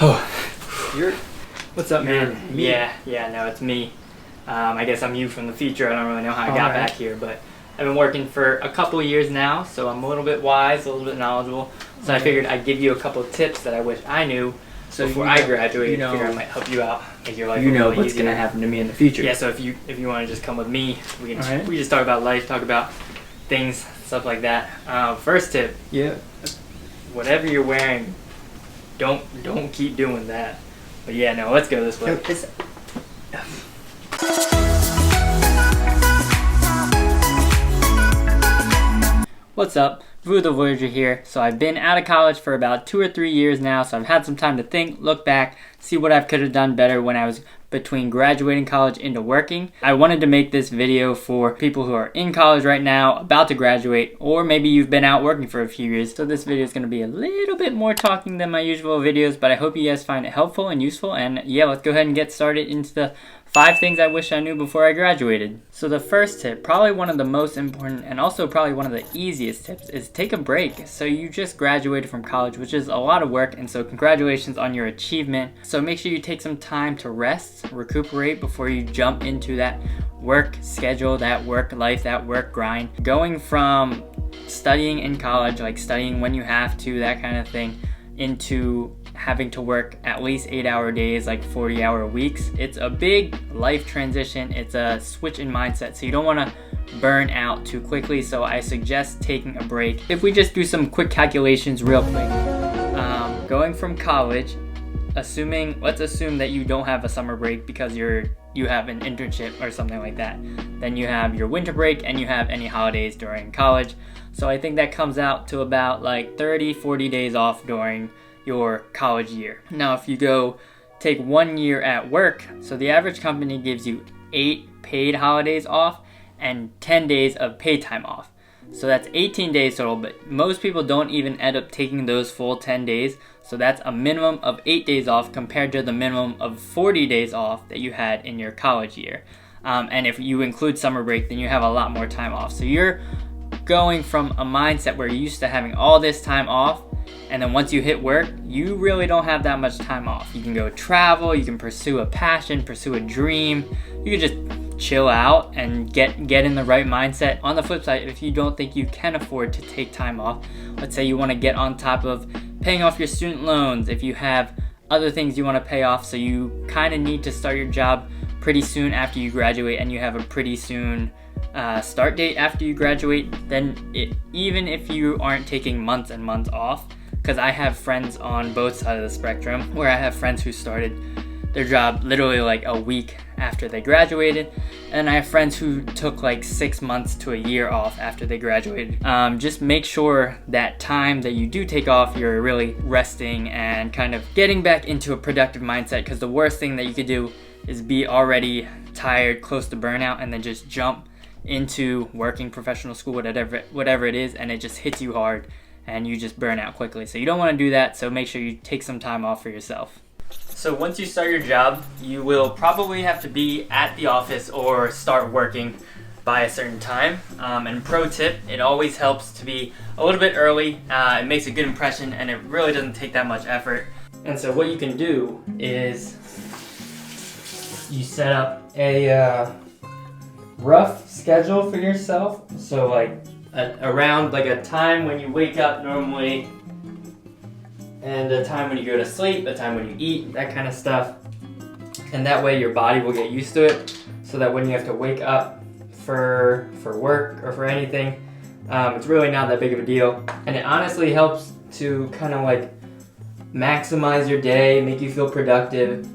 You're... What's up, man? Me? Yeah, no, it's me. I guess I'm you from the future. I don't really know how I got back here, but I've been working for a couple of years now, so I'm a little bit wise, a little bit knowledgeable. So I figured I'd give you a couple of tips that I wish I knew before I graduate. I figure I might help you out, make your life really what's easier. gonna happen to me in the future. Yeah, so if you want to just come with me, we just talk about life, talk about things, stuff like that. First tip. Yeah. Whatever you're wearing, don't keep doing that. But yeah, no, let's go this way. What's up? The Voyager here. So I've been out of college for about 2 or 3 years now, so I've had some time to think, look back, see what I could have done better when I was between graduating college into working. I wanted to make this video for people who are in college right now, about to graduate, or maybe you've been out working for a few years. So this video is going to be a little bit more talking than my usual videos, but I hope you guys find it helpful and useful. And yeah, let's go ahead and get started into the 5 things I wish I knew before I graduated. So the first tip, probably one of the most important and also probably one of the easiest tips, is take a break. So you just graduated from college, which is a lot of work, and so congratulations on your achievement. So make sure you take some time to rest, recuperate before you jump into that work schedule, that work life, that work grind. Going from studying in college, like studying when you have to, that kind of thing, into having to work at least 8-hour days, like 40-hour weeks. It's a big life transition. It's a switch in mindset, so you don't want to burn out too quickly. So I suggest taking a break. If we just do some quick calculations real quick, going from college, let's assume that you don't have a summer break because you have an internship or something like that. Then you have your winter break and you have any holidays during college. So I think that comes out to about like 30-40 days off during your college year. Now if you go take 1 year at work, so the average company gives you 8 paid holidays off and 10 days of paid time off. So that's 18 days total, but most people don't even end up taking those full 10 days. So that's a minimum of 8 days off compared to the minimum of 40 days off that you had in your college year. And if you include summer break, then you have a lot more time off. So you're going from a mindset where you're used to having all this time off, and then once you hit work, you really don't have that much time off. You can go travel, you can pursue a passion, pursue a dream, you can just chill out and get in the right mindset. On the flip side, if you don't think you can afford to take time off, let's say you want to get on top of paying off your student loans, if you have other things you want to pay off, so you kind of need to start your job pretty soon after you graduate and you have a pretty soon start date after you graduate, then even if you aren't taking months and months off, because I have friends on both sides of the spectrum where I have friends who started their job literally like a week after they graduated, and I have friends who took like 6 months to a year off after they graduated. Just make sure that time that you do take off, you're really resting and kind of getting back into a productive mindset, because the worst thing that you could do is be already tired, close to burnout, and then just jump into working, professional school, whatever it is, and it just hits you hard and you just burn out quickly. So you don't want to do that, so make sure you take some time off for yourself. So once you start your job, you will probably have to be at the office or start working by a certain time. And pro tip, it always helps to be a little bit early. It makes a good impression and it really doesn't take that much effort. And so what you can do is you set up a rough schedule for yourself. So like around like a time when you wake up normally, and a time when you go to sleep, a time when you eat, that kind of stuff. And that way your body will get used to it, so that when you have to wake up for work or for anything, it's really not that big of a deal. And it honestly helps to kind of like maximize your day, make you feel productive,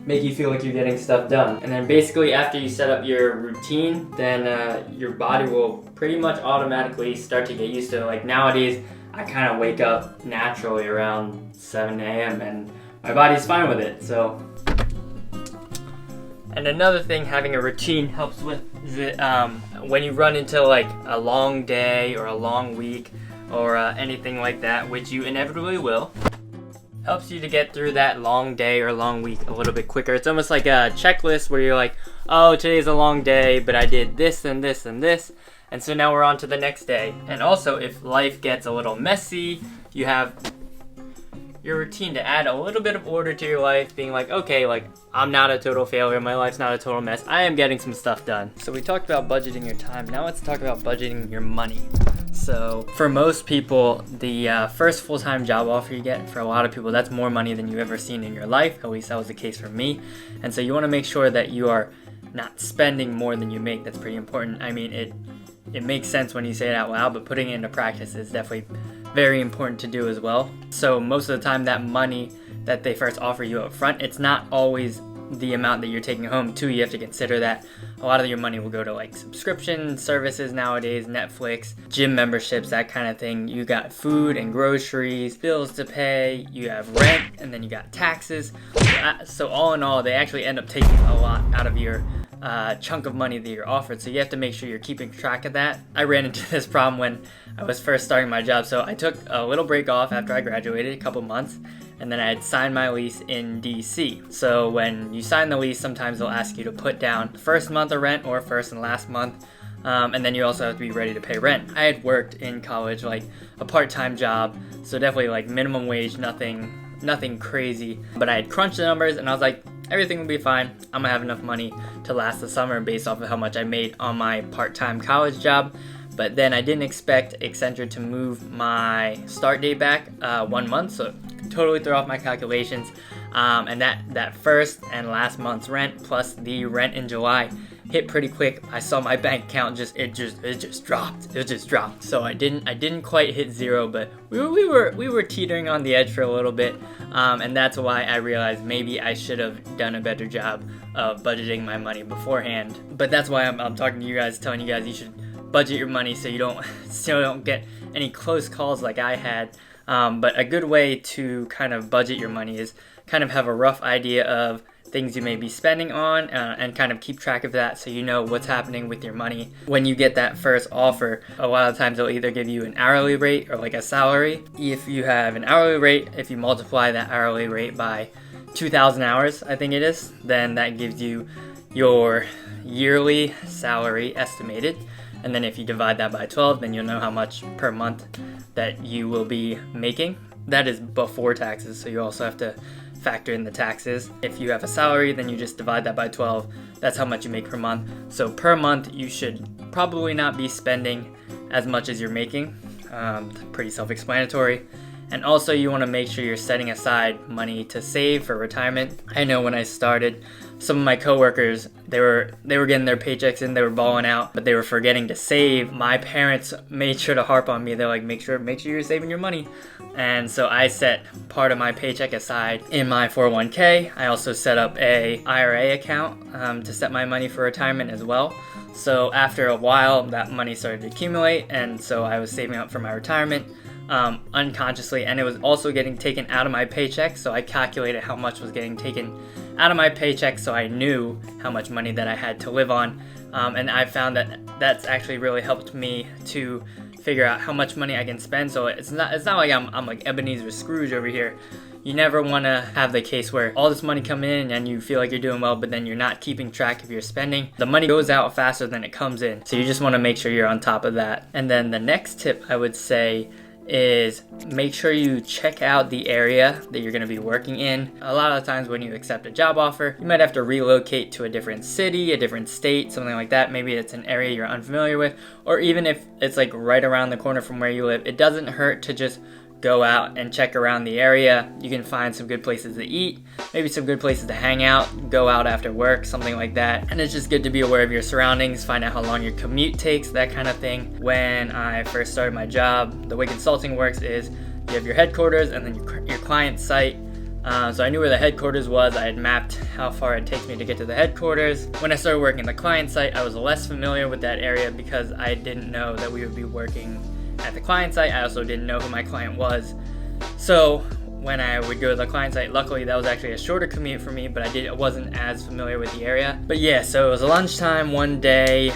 make you feel like you're getting stuff done. And then basically after you set up your routine, then your body will pretty much automatically start to get used to it. Like nowadays, I kind of wake up naturally around 7 a.m. and my body's fine with it, so. And another thing having a routine helps with is when you run into like a long day or a long week or anything like that, which you inevitably will, helps you to get through that long day or long week a little bit quicker. It's almost like a checklist where you're like, oh, today's a long day, but I did this and this and this. And so now we're on to the next day. And also, if life gets a little messy, you have your routine to add a little bit of order to your life, being like, okay, like I'm not a total failure, my life's not a total mess, I am getting some stuff done. So we talked about budgeting your time, now let's talk about budgeting your money. So for most people, the first full-time job offer you get, for a lot of people, that's more money than you've ever seen in your life. At least that was the case for me. And so you want to make sure that you are not spending more than you make. That's pretty important. I mean, it makes sense when you say it out loud, but putting it into practice is definitely very important to do as well. So most of the time, that money that they first offer you up front, it's not always the amount that you're taking home too. You have to consider that a lot of your money will go to like subscription services nowadays, Netflix, gym memberships, that kind of thing. You got food and groceries, bills to pay, you have rent, and then you got taxes. So all in all, they actually end up taking a lot out of your chunk of money that you're offered. So you have to make sure you're keeping track of that. I ran into this problem when I was first starting my job. So I took a little break off after I graduated, a couple months, and then I had signed my lease in DC. So when you sign the lease, sometimes they'll ask you to put down the first month of rent or first and last month. And then you also have to be ready to pay rent. I had worked in college, like a part-time job, so definitely like minimum wage, nothing crazy. But I had crunched the numbers and I was like, everything will be fine. I'm gonna have enough money to last the summer based off of how much I made on my part-time college job. But then I didn't expect Accenture to move my start date back 1 month, so totally threw off my calculations. And that first and last month's rent plus the rent in July hit pretty quick. I saw my bank account it just dropped. So I didn't quite hit zero, but we were teetering on the edge for a little bit. And that's why I realized maybe I should have done a better job of budgeting my money beforehand. But that's why I'm talking to you guys, telling you guys you should budget your money so you don't get any close calls like I had. But a good way to kind of budget your money is kind of have a rough idea of things you may be spending on and kind of keep track of that so you know what's happening with your money. When you get that first offer, a lot of times they'll either give you an hourly rate or like a salary. If you have an hourly rate, if you multiply that hourly rate by 2,000 hours, I think it is, then that gives you your yearly salary estimated. And then if you divide that by 12, then you'll know how much per month that you will be making. That is before taxes, so you also have to factor in the taxes. If you have a salary, then you just divide that by 12. That's how much you make per month. So per month, you should probably not be spending as much as you're making. Pretty self-explanatory. And also you want to make sure you're setting aside money to save for retirement. I know when I started, some of my coworkers, they were getting their paychecks in, they were balling out, but they were forgetting to save. My parents made sure to harp on me. They're like, make sure you're saving your money. And so I set part of my paycheck aside in my 401k. I also set up a IRA account to set my money for retirement as well. So after a while, that money started to accumulate, and so I was saving up for my retirement unconsciously, and it was also getting taken out of my paycheck. So I calculated how much was getting taken out of my paycheck, so I knew how much money that I had to live on. And I found that that's actually really helped me to figure out how much money I can spend. So it's not like I'm like Ebenezer Scrooge over here. You never want to have the case where all this money come in and you feel like you're doing well, but then you're not keeping track of your spending. The money goes out faster than it comes in. So you just want to make sure you're on top of that. And then the next tip I would say is make sure you check out the area that you're going to be working in. A lot of the times when you accept a job offer, you might have to relocate to a different city, a different state, something like that. Maybe it's an area you're unfamiliar with, or even if it's like right around the corner from where you live, it doesn't hurt to just go out and check around the area. You can find some good places to eat, maybe some good places to hang out, go out after work, something like that. And it's just good to be aware of your surroundings, find out how long your commute takes, that kind of thing. When I first started my job, the way consulting works is you have your headquarters and then your client site. So I knew where the headquarters was. I had mapped how far it takes me to get to the headquarters. When I started working the client site, I was less familiar with that area because I didn't know that we would be working at the client site. I also didn't know who my client was. So when I would go to the client site, luckily that was actually a shorter commute for me, but I wasn't as familiar with the area. But yeah, so it was lunchtime one day.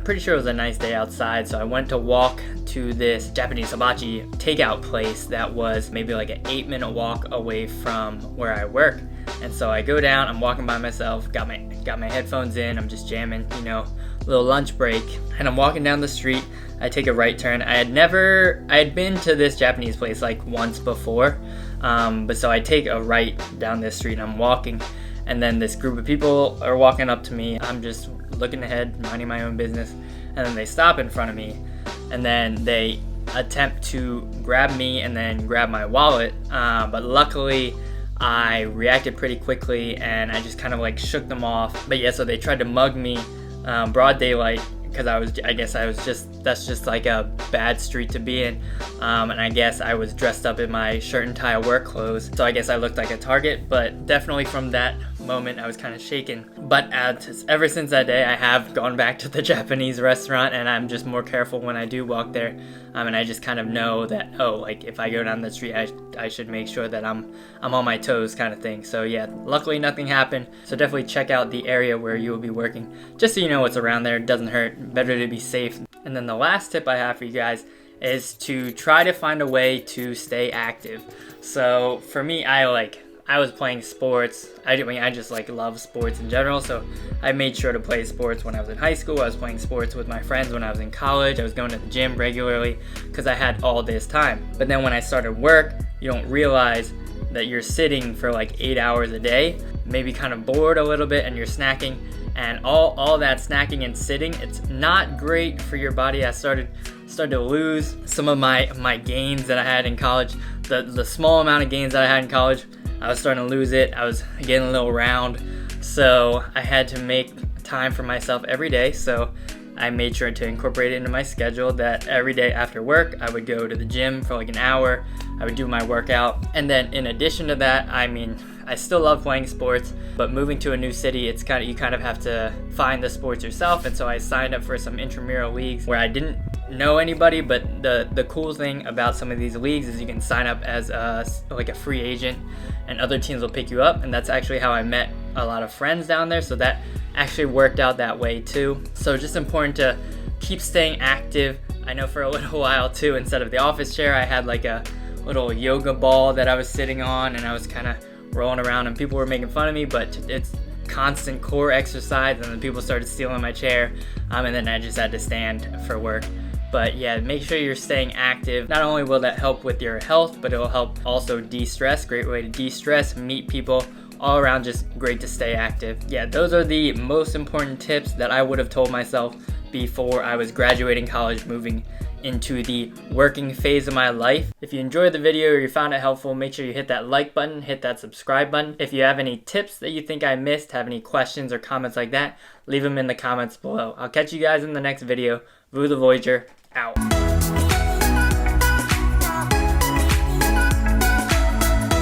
Pretty sure it was a nice day outside, so I went to walk to this Japanese hibachi takeout place that was maybe like an 8-minute walk away from where I work. And so I go down, I'm walking by myself, got my headphones in, I'm just jamming, little lunch break, and I'm walking down the street. I take a right turn. I had been to this Japanese place like once before, But so I take a right down this street and I'm walking, and then this group of people are walking up to me. I'm just looking ahead, minding my own business, and then they stop in front of me, and then they attempt to grab me and then grab my wallet, but luckily I reacted pretty quickly and I just kind of like shook them off. But yeah, so they tried to mug me broad daylight, because that's just like a bad street to be in, and I guess I was dressed up in my shirt and tie work clothes, so I guess I looked like a target. But definitely from that moment I was kind of shaken. But ever since that day I have gone back to the Japanese restaurant, and I'm just more careful when I do walk there, and I just kind of know that, oh, like if I go down the street I should make sure that I'm on my toes, kind of thing. So yeah, luckily nothing happened. So definitely check out the area where you will be working, just so you know what's around there. It doesn't hurt, better to be safe. And then the last tip I have for you guys is to try to find a way to stay active. So for me, I was playing sports. I just like love sports in general, so I made sure to play sports when I was in high school. I was playing sports with my friends when I was in college. I was going to the gym regularly because I had all this time. But then when I started work, you don't realize that you're sitting for like 8 hours a day, maybe kind of bored a little bit, and you're snacking. And all that snacking and sitting, it's not great for your body. I started to lose some of my gains that I had in college. The small amount of gains that I had in college, I was starting to lose it. I was getting a little round, so I had to make time for myself every day. So I made sure to incorporate it into my schedule that every day after work I would go to the gym for like an hour. I would do my workout, and then in addition to that, I still love playing sports, but moving to a new city, you kind of have to find the sports yourself. And so I signed up for some intramural leagues where I didn't know anybody, but the cool thing about some of these leagues is you can sign up as like a free agent, and other teams will pick you up. And that's actually how I met a lot of friends down there, so that actually worked out that way too. So just important to keep staying active. I know for a little while too, instead of the office chair, I had like a little yoga ball that I was sitting on, and I was kind of rolling around, and people were making fun of me, but it's constant core exercise. And then people started stealing my chair, and then I just had to stand for work. But yeah, make sure you're staying active. Not only will that help with your health, but it will help also de-stress. Great way to de-stress, meet people, all around just great to stay active. Yeah, those are the most important tips that I would have told myself before I was graduating college, moving into the working phase of my life. If you enjoyed the video or you found it helpful, make sure you hit that like button, hit that subscribe button. If you have any tips that you think I missed, have any questions or comments like that, leave them in the comments below. I'll catch you guys in the next video. Vu the Voyager, out.